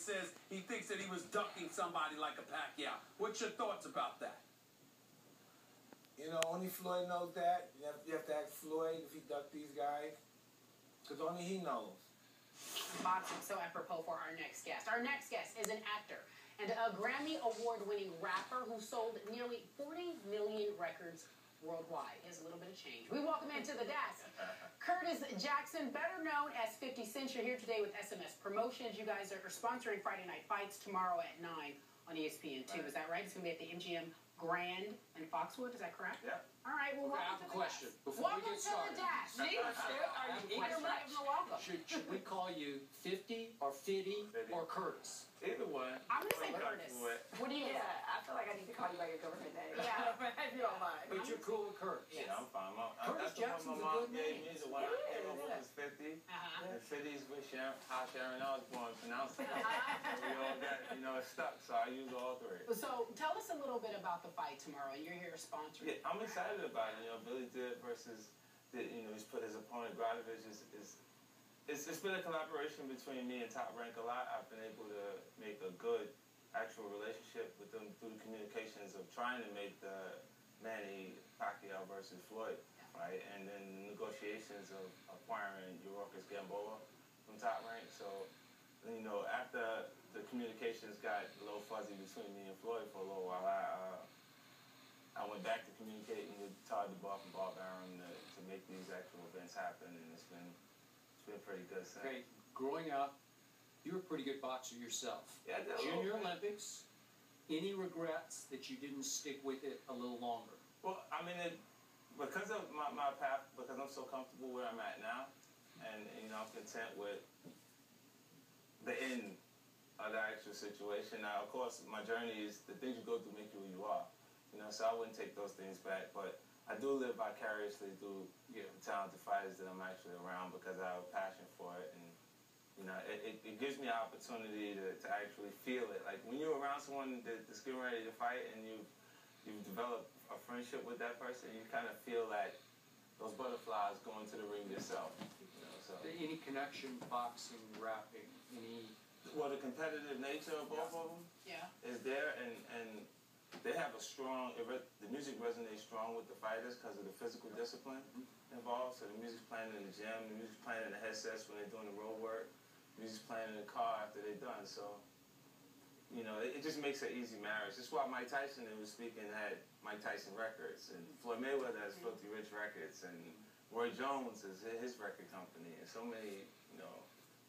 says he thinks that he was ducking somebody like a Pacquiao. What's your thoughts about that? You know, only Floyd knows that. You have to ask Floyd if he ducked these guys, because only he knows. Boxing, so apropos for our next guest. Our next guest is an actor and a Grammy Award-winning rapper who sold nearly 40 million records worldwide. He has a little bit of change. We welcome into the desk Curtis Jackson, better known as 50 Cent. You're here today with SMS Promotions. You guys are sponsoring Friday Night Fights tomorrow at 9 on Espn 2. Is that right? It's going to be at the MGM Grand in Foxwood. Is that correct? Yeah. All right. Well, welcome to the question desk. before Welcome we get started. to the desk. Are you eager much? Welcome. Should we call you 50 or 50 or Curtis? Either one. I'm going to say Curtis. What do you Yeah, I feel like I need to call you by your government name. Yeah. If you don't mind. But you're cool with Curtis? Yeah, I'm fine. Curtis That's the Jackson's one a my mom good gave name. me. The one I came up with was 50. And 50's with how Sharon Osbourne pronounced it. We all got, it stuck, so I use all three. So tell us a little bit about the fight tomorrow, and you're here sponsoring. Yeah, I'm excited about it. Billy did versus, he's put his opponent Gradovich it's been a collaboration between me and Top Rank a lot. I've been able to make a good actual relationship with them through the communications of trying to make the Manny Pacquiao versus Floyd, right? And then the negotiations of acquiring Yorkers Gamboa from Top Rank. So, after the communications got a little fuzzy between me and Floyd for a little while, I went back to communicating with Todd DeBoff and Bob Arum to make these actual events happen, and it's been pretty good since. Okay, growing up, you were a pretty good boxer yourself. Yeah, I did. Junior Olympics, any regrets that you didn't stick with it a little longer? Well, I mean, because of my path, because I'm so comfortable where I'm at now, and I'm content with the end of the actual situation. Now, of course, my journey is the things you go through make you who you are. So I wouldn't take those things back, but I do live vicariously through the talented fighters that I'm actually around because I have a passion for it, and it gives me an opportunity to actually feel it. Like when you're around someone that's getting ready to fight and you've developed a friendship with that person, you kind of feel like those butterflies going to the ring yourself. So Any connection, boxing, rapping, Well, the competitive nature of both of them is there, and they have a strong, the music resonates strong with the fighters because of the physical discipline involved. So the music's playing in the gym, the music's playing in the headsets when they're doing the road work, the music's playing in the car after they're done. So, it just makes an easy marriage. That's why Mike Tyson, who was speaking, had Mike Tyson Records, and Floyd Mayweather has Filthy Rich Records, and Roy Jones is his record company, and so many,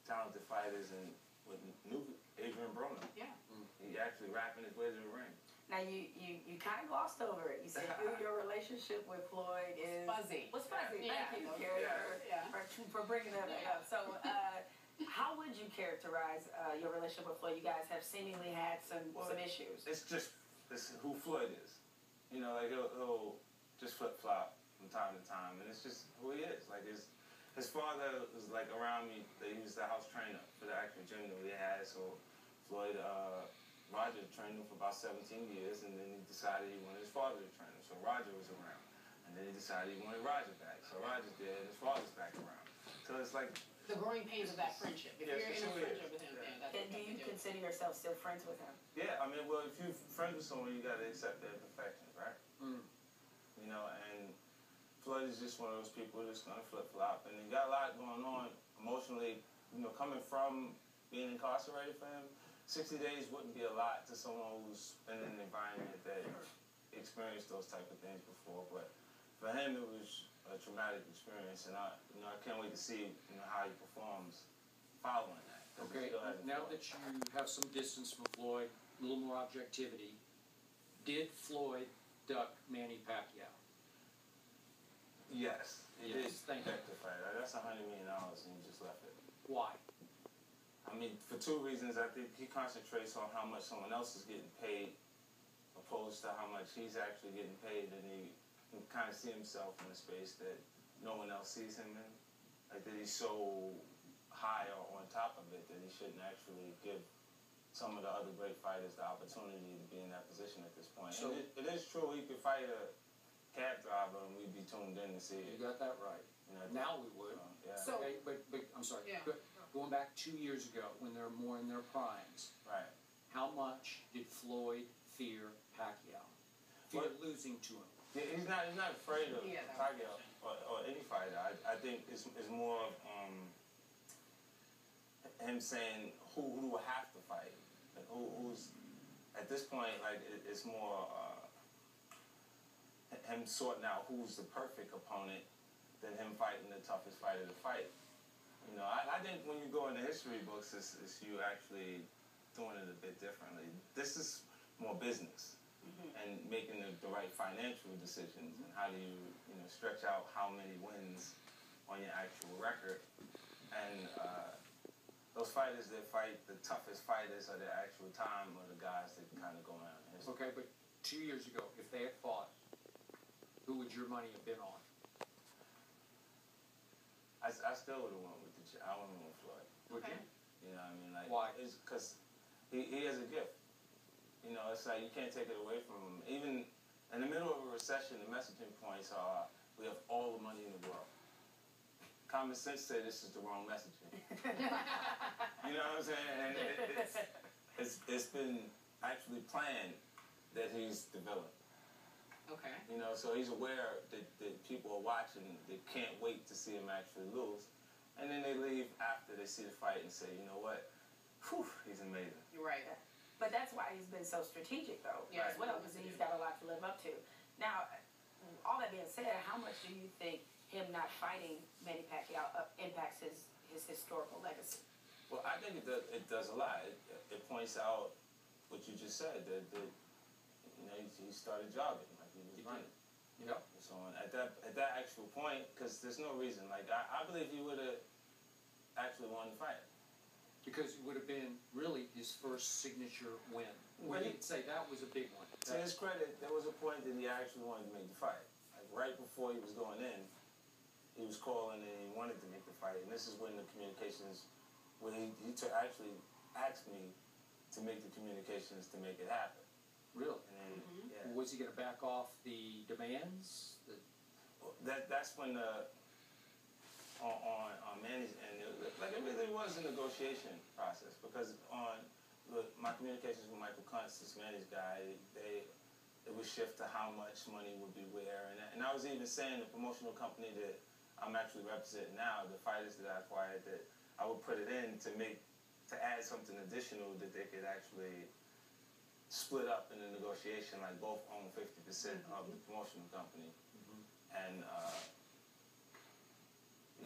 talented fighters, and with new Adrian Broner. Yeah. He actually rapping his way to the ring. Now, you kind of glossed over it. You said your relationship with Floyd is... Fuzzy. Was fuzzy. Yeah. Thank you, Carrie, for bringing that up. So, how would you characterize your relationship with Floyd? You guys have seemingly had some issues. It's who Floyd is. He'll just flip-flop from time to time, and it's just who he is. Like, his father was, like, around me. He was the house trainer for the actual gym that we had, so Floyd... Roger trained him for about 17 years, and then he decided he wanted his father to train him. So Roger was around. And then he decided he wanted Roger back. So Roger's dead, and his father's back around. So it's like... The growing pains of that friendship. If you're in a friendship with him, that's what do you consider yourself still friends with him? Yeah, I mean, well, if you're friends with someone, you got to accept their imperfections, right? And Floyd is just one of those people that's going to flip-flop. And he got a lot going on emotionally, coming from being incarcerated for him. 60 days wouldn't be a lot to someone who's been in an environment that experienced those type of things before. But for him, it was a traumatic experience, and I can't wait to see how he performs following that. Okay, now that you have some distance from Floyd, a little more objectivity, did Floyd duck Manny Pacquiao? Yes, he did. Thank you. That's $100 million, and he just left it. Why? I mean, for two reasons. I think he concentrates on how much someone else is getting paid opposed to how much he's actually getting paid, and he can kind of see himself in a space that no one else sees him in. Like that he's so high or on top of it that he shouldn't actually give some of the other great fighters the opportunity to be in that position at this point. So and it is true he could fight a cab driver and we'd be tuned in to see it. You got that right. Now we would. Yeah. So, okay, but I'm sorry. Yeah. going back 2 years ago when they're more in their primes, Right. how much did Floyd fear Pacquiao? Fear losing to him? He's not afraid of Yeah, that was Pacquiao or any fighter. I think it's more of him saying who will have to fight. Like who's at this point, like it's more him sorting out who's the perfect opponent than him fighting the toughest fighter to fight. You know, I think when you go in the history books, it's you actually doing it a bit differently. This is more business and making the right financial decisions and how do you stretch out how many wins on your actual record. And those fighters that fight the toughest fighters at the actual time are the guys that can kind of go around history. Okay, but 2 years ago, if they had fought, who would your money have been on? I still would have went with I would have went with Floyd. Would you? You know what I mean? Like, why? It's because he has a gift. You know, it's like you can't take it away from him. Even in the middle of a recession, the messaging points are we have all the money in the world. Common sense say this is the wrong messaging. You know what I'm saying? And it's been actually planned that he's developed. Okay. You know, so he's aware that people are watching, they can't wait to see him actually lose. And then they leave after they see the fight and say, you know what, whew, he's amazing. You're right. But that's why he's been so strategic, though, Yeah, as well, because he's got a lot to live up to. Now, all that being said, how much do you think him not fighting Manny Pacquiao impacts his historical legacy? Well, I think it does a lot. It points out what you just said, that he started jogging, like he was running. Yep. So at that actual point, because there's no reason, like I believe he would have actually won the fight. Because it would have been really his first signature win. We didn't say that was a big one. To his credit, there was a point that he actually wanted to make the fight. Like right before he was going in, he was calling and he wanted to make the fight. And this is when the communications, when he actually asked me to make the communications to make it happen. Really? And then, yeah. Was he going to back off the demands? That's when on Manny's end, it really was a negotiation process because on my communications with Michael Kuntz, this Manny's guy, it would shift to how much money would be where, and I was even saying the promotional company that I'm actually representing now, the fighters that I acquired, that I would put it in to add something additional that they could actually split up in the negotiation, like both own 50% of the promotional company. And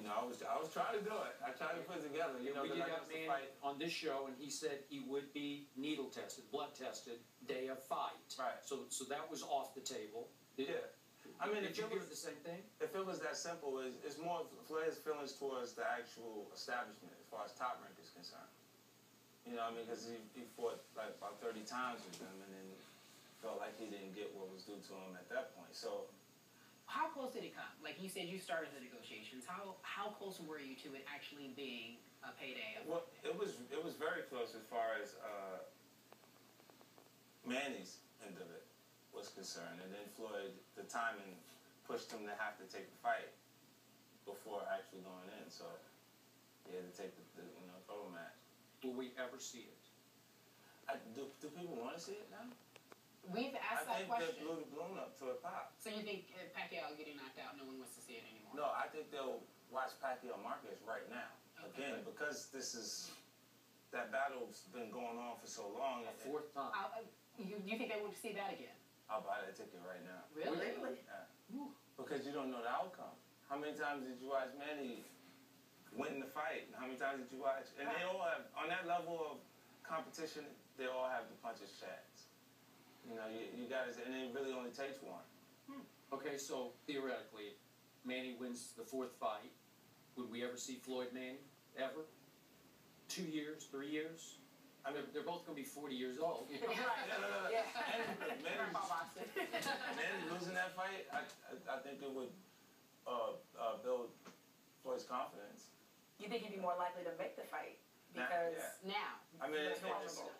I was trying to do it. I tried to put it together. You know, we did I have got to Manny fight. on this show, and he said he would be needle tested, blood tested, day of fight. Right. So that was off the table. Yeah. I mean, did you hear the same thing? If it was that simple, it's more Floyd's feelings towards the actual establishment as far as Top Rank is concerned. You know what I mean? Because he fought like about 30 times with them and then felt like he didn't get what was due to him at that point. So, how close did it come? Like you said, you started the negotiations. How close were you to it actually being a payday? Well, it was very close as far as Manny's end of it was concerned, and then Floyd, the timing pushed him to have to take the fight before actually going in. So he had to take the total match. Will we ever see it? Do people want to see it now? We've asked that I think question. they blew the balloon up to a pop. So you think Pacquiao getting knocked out, no one wants to see it anymore? No, I think they'll watch Pacquiao Marquez right now. Okay. Again, because that battle's been going on for so long. A fourth time. You think they want to see that again? I'll buy that ticket right now. Really? Yeah. Because you don't know the outcome. How many times did you watch Manny win the fight? How many times did you watch? And they all have, on that level of competition, they all have the puncher's chance. You know, you got to, and it really only takes one. Okay, so theoretically, Manny wins the fourth fight. Would we ever see Floyd Manny? Ever? 2 years? 3 years? I mean, they're both going to be 40 years old. You know? Yeah. Manny losing that fight, I think it would build Floyd's confidence. You think he'd be more likely to make the fight? Because Now. I mean, it's possible.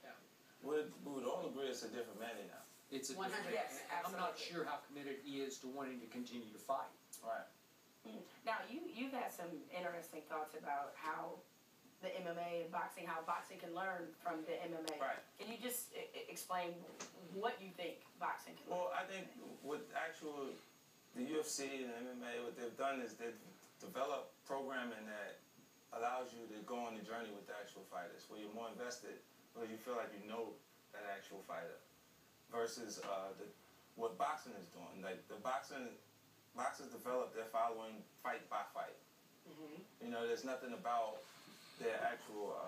we would all agree it's a different Manny now. It's a 100%. Yes, I'm not absolutely. sure how committed he is to wanting to continue to fight. Right. Now, you've had some interesting thoughts about how the MMA and boxing, how boxing can learn from the MMA. Right. Can you just explain what you think boxing can learn? Well, I think with the UFC and MMA, what they've done is they've developed programming that allows you to go on the journey with the actual fighters, where you're more invested, where you feel like you know that actual fighter, versus what boxing is doing. Like boxers develop their following fight by fight. Mm-hmm. You know, there's nothing about their actual.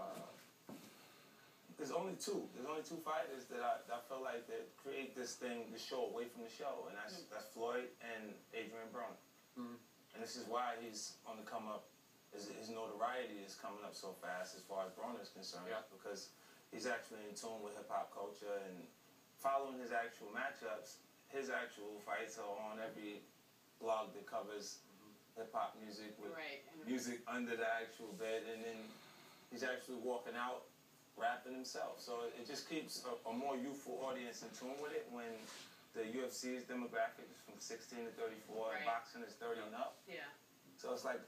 There's only two. There's only two fighters that I feel like that create this show away from the show, and that's Floyd and Adrian Broner. Mm-hmm. And this is why he's on the come up. His notoriety is coming up so fast as far as Broner is concerned, because he's actually in tune with hip hop culture and following his actual matchups. His actual fights are on every blog that covers hip hop music with music under the actual bed, and then he's actually walking out rapping himself. So it just keeps a more youthful audience in tune with it when the UFC's demographic is from 16 to 34, and boxing is 30 and up. Yeah. So it's like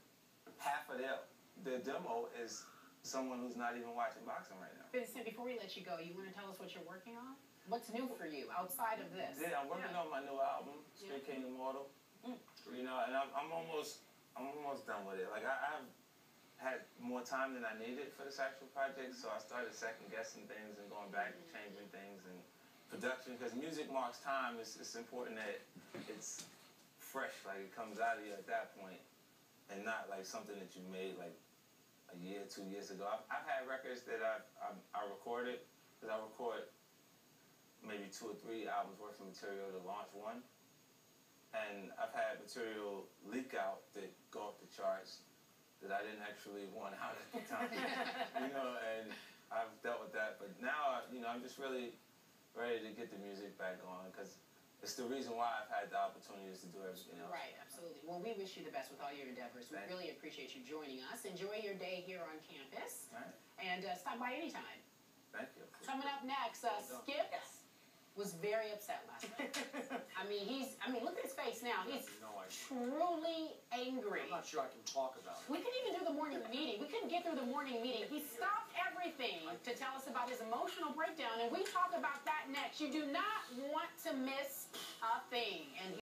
half of their demo is someone who's not even watching boxing right now. Vincent, before we let you go, you want to tell us what you're working on? What's new for you outside of this? Yeah, I'm working on my new album, Street King Immortal. You know, and I'm almost done with it. Like I've had more time than I needed for this actual project, so I started second guessing things and going back and changing things and production, because music marks time. It's important that it's fresh, like it comes out of you at that point, and not like something that you made like a year, 2 years ago. I've had records that I recorded, because I record maybe 2 or 3 albums worth of material to launch one. And I've had material leak out that go up the charts that I didn't actually want out at the time. You know, and I've dealt with that. But now, you know, I'm just really ready to get the music back on, because it's the reason why I've had the opportunities to do everything else. Right, absolutely. Well, we wish you the best with all your endeavors. We really appreciate you joining us. Enjoy your day here on campus. All right. And stop by anytime. Thank you. Coming up next, Skip was very upset last night. I mean, look at his face now. He's truly angry. I'm not sure I can talk about it. We couldn't even do the morning meeting. We couldn't get through the morning meeting. He stopped everything to tell us about his emotional breakdown, and we talk about that next. You do not want to miss a thing. And